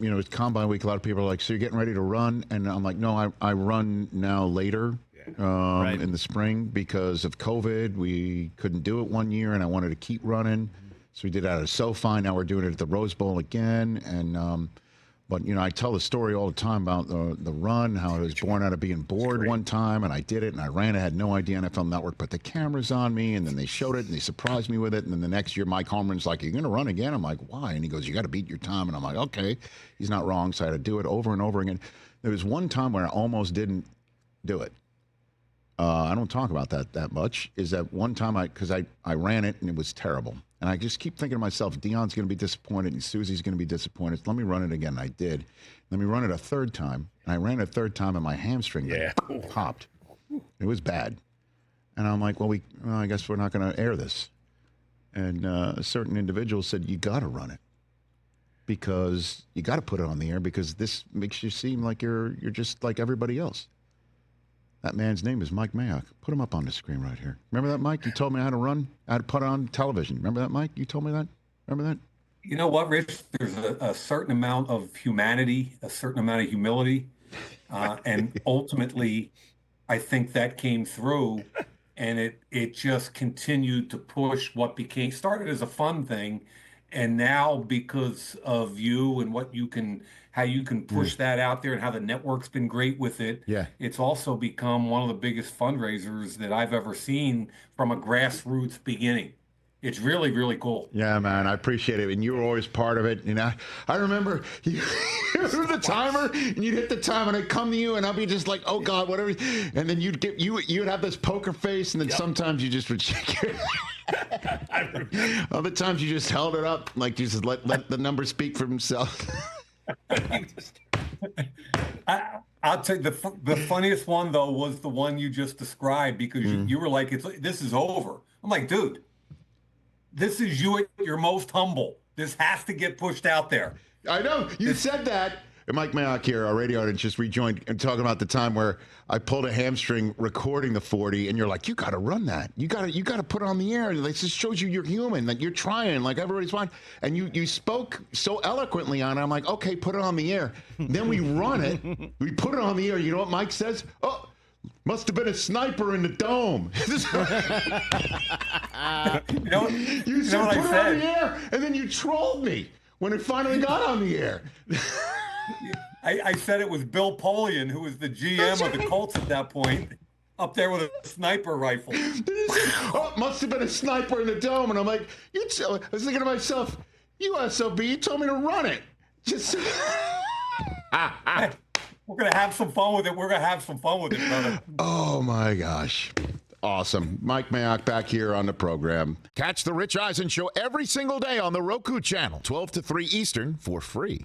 it's Combine Week. A lot of people are like, so you're getting ready to run? And I'm like, no, I run now later in the spring because of COVID. We couldn't do it one year, and I wanted to keep running. So we did it at a SoFi. Now we're doing it at the Rose Bowl again. And but, I tell the story all the time about the run, how I was born out of being bored one time, and I did it, and I ran. I had no idea NFL Network put the cameras on me, and then they showed it, and they surprised me with it. And then the next year, Mike Holmgren's like, you're going to run again? I'm like, why? And he goes, you got to beat your time. And I'm like, okay. He's not wrong, so I had to do it over and over again. There was one time where I almost didn't do it. I don't talk about that much, is that one time because I ran it, and it was terrible. And I just keep thinking to myself, Dion's going to be disappointed and Susie's going to be disappointed. Let me run it again. And I did. Let me run it a third time. And I ran it a third time, and my hamstring popped. It was bad. And I'm like, well, I guess we're not going to air this. And a certain individual said, you got to run it. Because you got to put it on the air because this makes you seem like you're just like everybody else. That man's name is Mike Mayock. Put him up on the screen right here. Remember that, Mike? You told me how to run, how to put on television. Remember that, Mike? You told me that? Remember that? You know what, Rich? There's a certain amount of humanity, a certain amount of humility. And ultimately, I think that came through. And it just continued to push what started as a fun thing. And now because of you and how you can push that out there and how the network's been great with it, it's also become one of the biggest fundraisers that I've ever seen from a grassroots beginning. It's really, really cool. Yeah, man, I appreciate it. And you were always part of it. I remember you were the timer, and you'd hit the time, and I'd come to you, and I'd be just like, oh, God, whatever. And then you'd have this poker face, and then sometimes you just would shake your Other times you just held it up, like you just let the number speak for himself. I'll tell you, the funniest one, though, was the one you just described, because you were like, this is over. I'm like, dude, this is you at your most humble. This has to get pushed out there. I know. You said that. Mike Mayock here, our radio audience, just rejoined and talking about the time where I pulled a hamstring recording the 40, and you're like, you got to run that. You got to put it on the air. It just shows you're human, that you're trying, like everybody's fine. And you spoke so eloquently on it. I'm like, okay, put it on the air. Then we run it. We put it on the air. You know what Mike says? Oh, must have been a sniper in the dome. You said put it on the air, and then you trolled me when it finally got on the air. I said it was Bill Polian, who was the GM of the Colts at that point, up there with a sniper rifle. Oh, must have been a sniper in the dome. And I'm like, I was thinking to myself, you SOB, you told me to run it. Just we're going to have some fun with it. We're going to have some fun with it, brother. Oh, my gosh. Awesome. Mike Mayock back here on the program. Catch the Rich Eisen Show every single day on the Roku channel, 12 to 3 Eastern, for free.